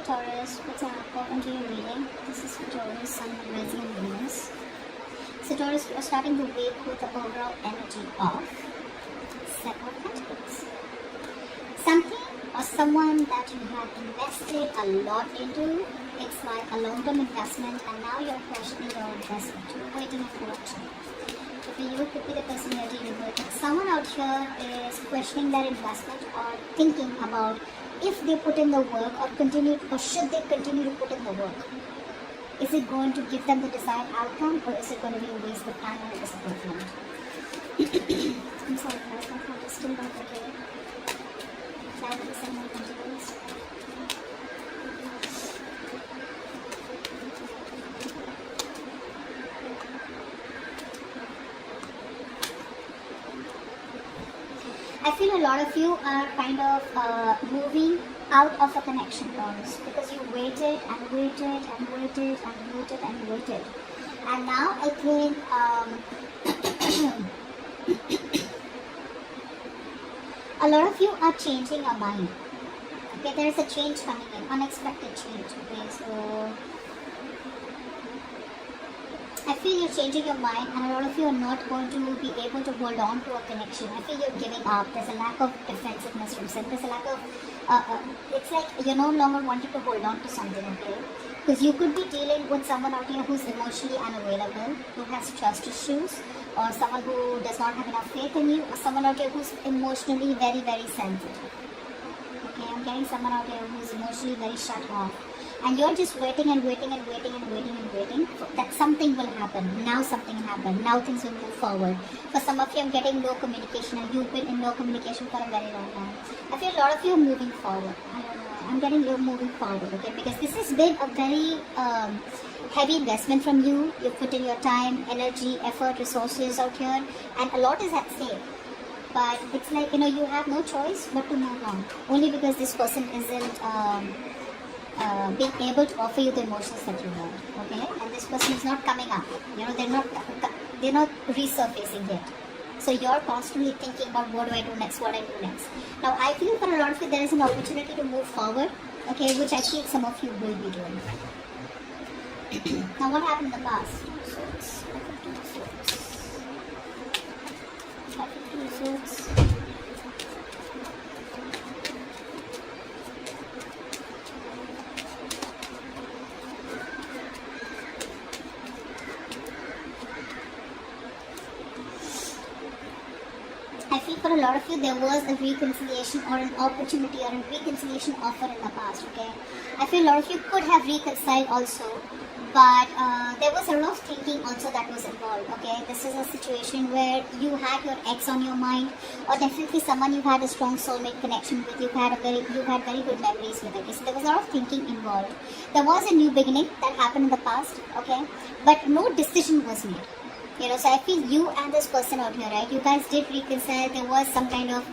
Taurus, what's up? Welcome to your reading. This is for Taurus, Sun, Rising, and Venus. So Taurus, we are starting the week with the overall energy of Seven of Pentacles. Something or someone that you have invested a lot into, it's like a long-term investment, and now you're questioning your investment. You're waiting for correction. So for you, it could be the person you're dealing with. Someone out here is questioning their investment or thinking about if they put in the work or should they continue to put in the work. Is it going to give them the desired outcome, or is it going to be a waste of time and a disappointment? I'm sorry guys, my heart is still not okay. That would be some more continuous. I feel a lot of you are kind of moving out of a connection, Taurus, because you waited and waited and waited and waited and waited. And now I think a lot of you are changing your mind. Okay, there is a change coming in, unexpected change. Okay, so I feel you're changing your mind, and a lot of you are not going to be able to hold on to a connection. I feel you're giving up. There's a lack of defensiveness from some. There's a lack of, it's like you're no longer wanting to hold on to something, okay? Because you could be dealing with someone out here who's emotionally unavailable, who has trust issues, or someone who does not have enough faith in you, or someone out here who's emotionally very, very sensitive. Okay, I'm getting someone out here who's emotionally very shut off. And you're just waiting and waiting and waiting and waiting and waiting that something will happen. Now something happened. Now things will move forward. For some of you, I'm getting no communication, and you've been in no communication for a very long time. I feel a lot of you are moving forward. I don't know. I'm getting you moving forward, okay? Because this has been a very heavy investment from you. You've put in your time, energy, effort, resources out here, and a lot is at stake. But it's like, you have no choice but to move on. Only because this person isn't being able to offer you the emotions that you want, okay? And this person is not coming up. They're not resurfacing yet. So you're constantly thinking about what do I do next, what I do next. Now I feel for a lot of you there is an opportunity to move forward, okay, which I feel some of you will be doing. Now what happened in the past? Swords. Swords. I feel for a lot of you there was a reconciliation or an opportunity or a reconciliation offer in the past, okay? I feel a lot of you could have reconciled also, but there was a lot of thinking also that was involved, okay? This is a situation where you had your ex on your mind, or definitely someone you had a strong soulmate connection with, you had very good memories with, okay? So there was a lot of thinking involved. There was a new beginning that happened in the past, okay? But no decision was made. So I feel you and this person out here, right? You guys did reconcile. There was some kind of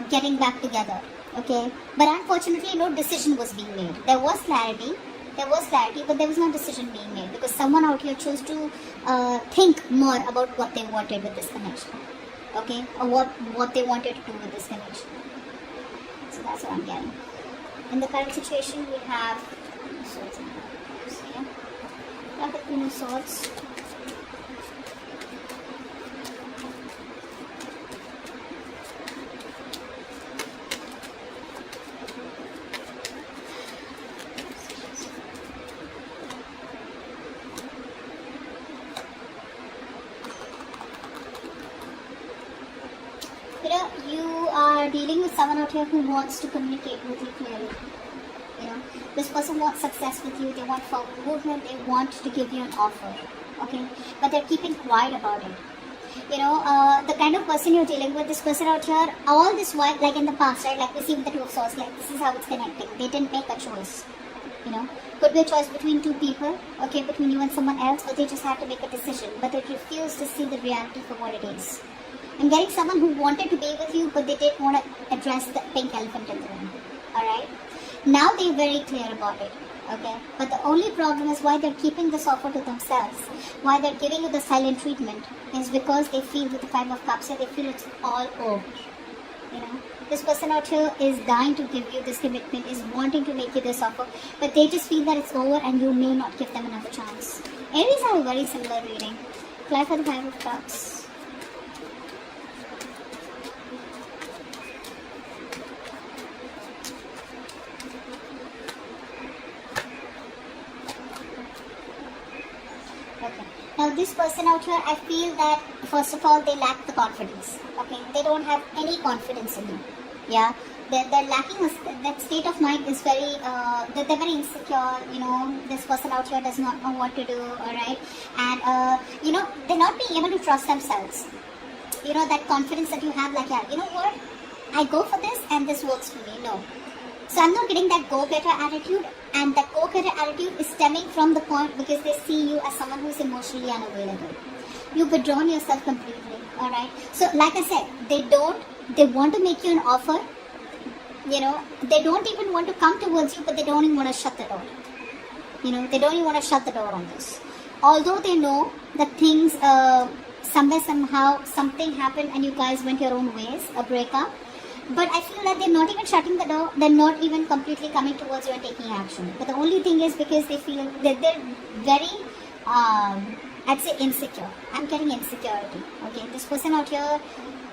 getting back together, okay? But unfortunately, no decision was being made. There was clarity, but there was no decision being made because someone out here chose to think more about what they wanted with this connection, okay? Or what they wanted to do with this connection. So that's what I'm getting. In the current situation, we have swords and cups, yeah? We have the Queen of Swords. You are dealing with someone out here who wants to communicate with you clearly. This person wants success with you. They want forward movement. They want to give you an offer, okay? But they're keeping quiet about it. The kind of person you're dealing with, this person out here, all this while, like in the past, right? Like we see with the Two of Swords, like this is how it's connecting. They didn't make a choice. Could be a choice between two people, okay, between you and someone else, or they just had to make a decision, but they refused to see the reality for what it is. I'm getting someone who wanted to be with you, but they didn't want to address the pink elephant in the room. Alright? Now they're very clear about it. Okay? But the only problem is why they're keeping this offer to themselves. Why they're giving you the silent treatment is because they feel with the Five of Cups here, they feel it's all over. This person out here is dying to give you this commitment, is wanting to make you this offer, but they just feel that it's over and you may not give them another chance. Aries have a very similar reading. Apply for the 5 of Cups. Okay. Now this person out here, I feel that first of all they lack the confidence. Okay, they don't have any confidence in you. Yeah, they're lacking that state of mind is very they're very insecure. You know, this person out here does not know what to do. All right, and you know, they're not being able to trust themselves. You know, that confidence that you have, like, yeah, you know what, I go for this and this works for me. No. So I'm not getting that go-getter attitude, and that go-getter attitude is stemming from the point because they see you as someone who is emotionally unavailable. You've withdrawn yourself completely, alright? So like I said, they want to make you an offer, you know, they don't even want to come towards you, but they don't even want to shut the door. You know, they don't even want to shut the door on this. Although they know that things, somewhere, somehow, something happened and you guys went your own ways, a breakup. But I feel that they're not even shutting the door, they're not even completely coming towards you and taking action. But the only thing is because they feel that they're very, I'd say insecure. I'm getting insecurity. Okay, this person out here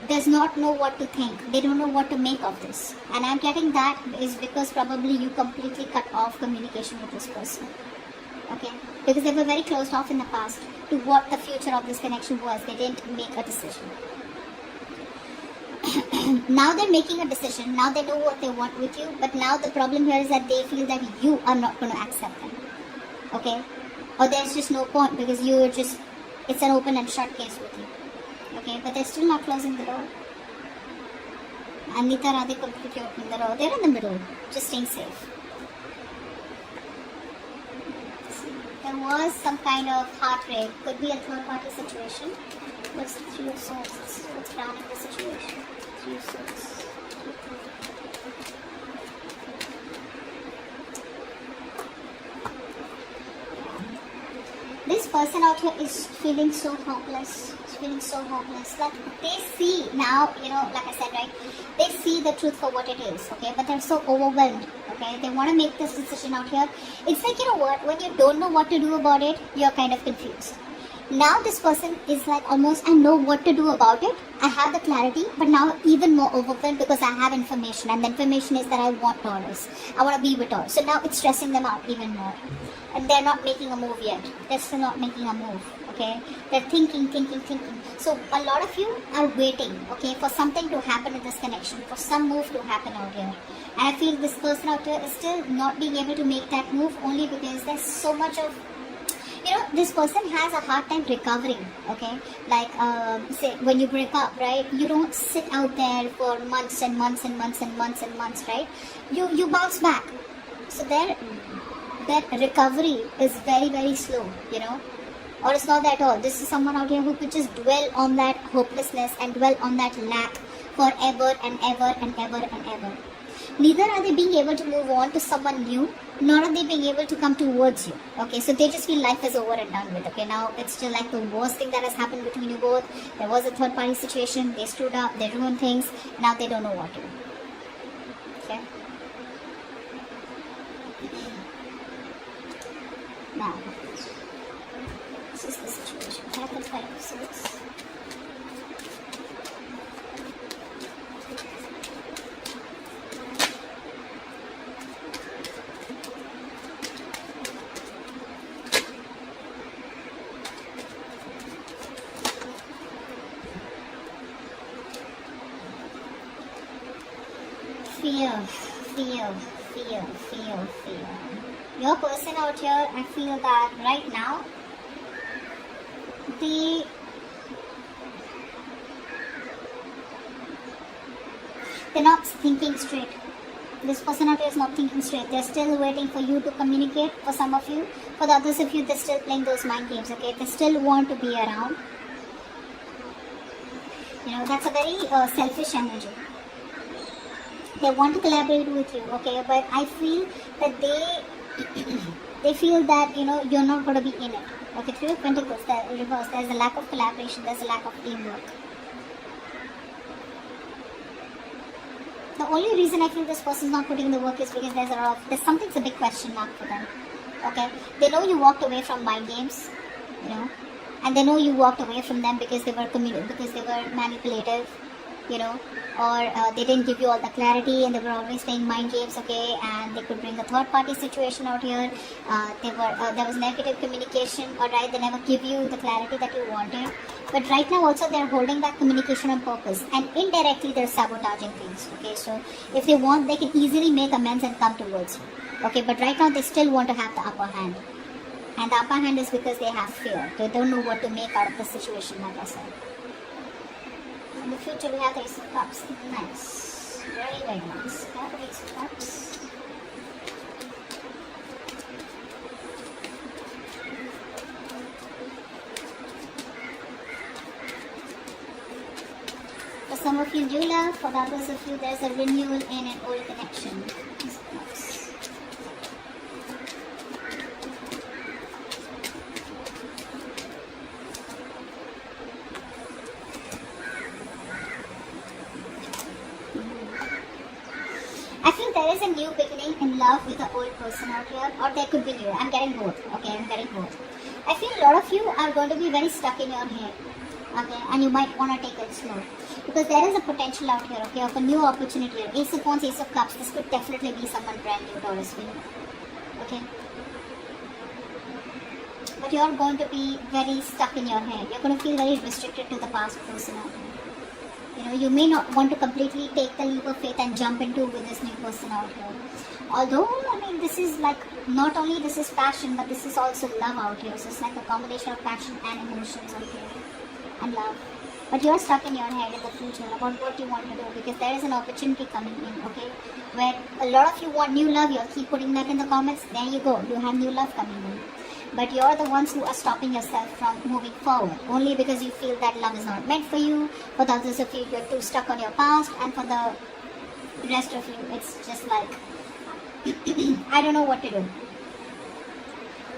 does not know what to think. They don't know what to make of this. And I'm getting that is because probably you completely cut off communication with this person. Okay, because they were very closed off in the past to what the future of this connection was. They didn't make a decision. Now they're making a decision. Now they know what they want with you. But now the problem here is that they feel that you are not going to accept them. Okay? Or there's just no point because you're just, it's an open and shut case with you. Okay? But they're still not closing the door. And neither are they completely opening the door. They're in the middle, just staying safe. There was some kind of heartbreak. Could be a third party situation. What's the 3 of Swords? What's crowning the situation? 3 of Swords. This person out here is feeling so hopeless. It's feeling so hopeless. Like they see now, you know, like I said, right? They see the truth for what it is, okay? But they're so overwhelmed, okay? They want to make this decision out here. It's like, you know what? When you don't know what to do about it, you're kind of confused. Now this person is like almost, I know what to do about it. I have the clarity, but now even more overwhelmed because I have information. And the information is that I want Taurus. I want to be with Taurus. So now it's stressing them out even more. And they're not making a move yet. They're still not making a move, okay? They're thinking. So a lot of you are waiting, okay, for something to happen in this connection, for some move to happen out here. And I feel this person out here is still not being able to make that move only because there's so much of, you know, this person has a hard time recovering, okay? Like, say, when you break up, right? You don't sit out there for months and months and months and months and months, right? You bounce back. So their recovery is very, very slow, you know? Or it's not that at all. This is someone out here who could just dwell on that hopelessness and dwell on that lack forever and ever and ever and ever. Neither are they being able to move on to someone new, nor are they being able to come towards you. Okay, so they just feel life is over and done with. Okay, now it's still like the worst thing that has happened between you both. There was a third party situation, they screwed up, they ruined things, now they don't know what to do. Okay? Now, this is the situation. Have the 5 of Swords. Fear. Your person out here, I feel that right now, they're not thinking straight. This person out here is not thinking straight. They're still waiting for you to communicate for some of you. For the others of you, they're still playing those mind games, okay? They still want to be around. You know, that's a very selfish energy. They want to collaborate with you, okay? But I feel that they feel that, you know, you're not going to be in it. Okay, 3 of Pentacles, reverse. There's a lack of collaboration. There's a lack of teamwork. The only reason I feel this person is not putting in the work is because there's something's a big question mark for them. Okay, they know you walked away from mind games, you know, and they know you walked away from them because they were manipulative, you know, or they didn't give you all the clarity and they were always playing mind games. Okay, and they could bring a third party situation out here. There was negative communication. All right, they never give you the clarity that you wanted. But right now also they're holding back communication on purpose, and indirectly they're sabotaging things. Okay, so if they want, they can easily make amends and come towards you. Okay, but right now they still want to have the upper hand, and the upper hand is because they have fear. They don't know what to make out of the situation, like I said. In the future we have the Ace of Cups. Nice, very very nice. We have the Ace of Cups. For some of you, new love. For the others of you, there's a renewal in an old connection. I feel there is a new beginning in love with the old person out here, or there could be new. I'm getting both. Okay, I'm getting both. I feel a lot of you are going to be very stuck in your head. Okay, and you might want to take it slow. Because there is a potential out here, okay, of a new opportunity. Ace of Wands, Ace of Cups. This could definitely be someone brand new, Taurus for you. Okay. But you're going to be very stuck in your head. You're going to feel very restricted to the past person out here. You know, you may not want to completely take the leap of faith and jump into with this new person out here. Although, I mean, this is like, not only this is passion, but this is also love out here. So it's like a combination of passion and emotions out here. And love. But you're stuck in your head in the future about what you want to do, because there is an opportunity coming in, okay, where a lot of you want new love. You'll keep putting that in the comments. There you go, you have new love coming in. But you're the ones who are stopping yourself from moving forward, only because you feel that love is not meant for you. For the others of you, you're too stuck on your past, and for the rest of you, it's just like I don't know what to do.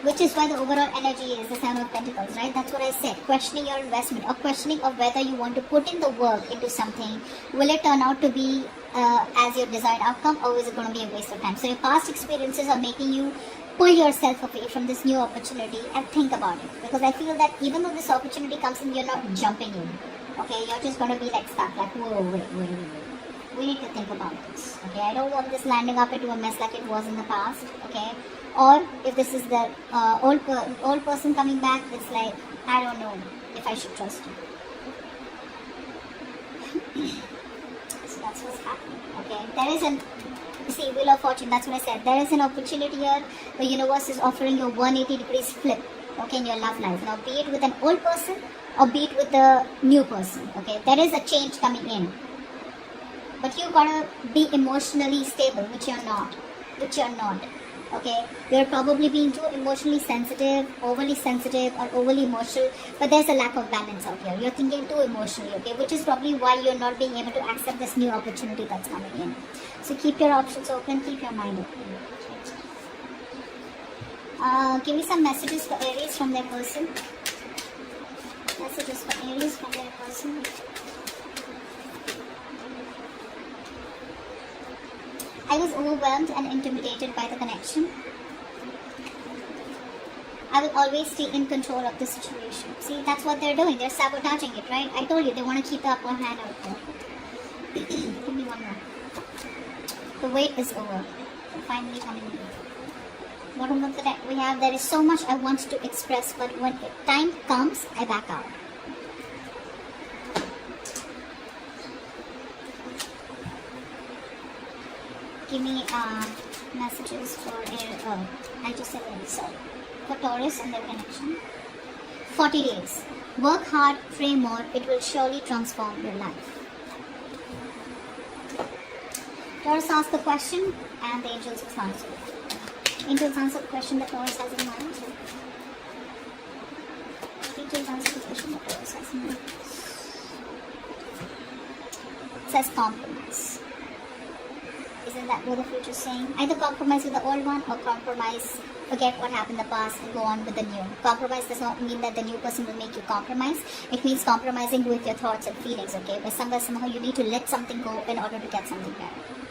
Which is why the overall energy is the Seven of Pentacles, right? That's what I said. Questioning your investment, or questioning of whether you want to put in the work into something. Will it turn out to be as your desired outcome, or is it going to be a waste of time? So your past experiences are making you pull yourself away from this new opportunity and think about it. Because I feel that even though this opportunity comes in, you're not jumping in. Okay, you're just going to be like stuck, like, whoa, wait. We need to think about this. Okay, I don't want this landing up into a mess like it was in the past. Okay. Or if this is the old person coming back, it's like, I don't know if I should trust you. So that's what's happening. Okay, there is Wheel of Fortune, that's what I said. There is an opportunity here. The universe is offering you a 180 degrees flip, okay, in your love life. Now, be it with an old person or be it with the new person, okay, there is a change coming in. But you gotta be emotionally stable, which you're not. Okay, you're probably being too emotionally sensitive, overly sensitive, or overly emotional, but there's a lack of balance out here. You're thinking too emotionally, okay, which is probably why you're not being able to accept this new opportunity that's coming in. So keep your options open, keep your mind open. Give me some messages for Aries from their person. Messages for Aries from their person. I was overwhelmed and intimidated by the connection. I will always stay in control of the situation. See, that's what they're doing. They're sabotaging it, right? I told you, they want to keep the upper hand out there. Give me one more. The wait is over. They're finally coming in. Bottom of the deck we have, there is so much I want to express, but when time comes, I back out. Give me messages for I just said Aries, sorry. For Taurus and their connection. 40 days. Work hard, pray more, it will surely transform your life. Taurus asked the question and the angels will answer it. Angels answer the question that Taurus has in mind. Angels answer the question that Taurus has in mind. It says compromise. Isn't that what the future is saying? Either compromise with the old one or compromise, forget what happened in the past and go on with the new. Compromise does not mean that the new person will make you compromise. It means compromising with your thoughts and feelings, okay? But somehow you need to let something go in order to get something better.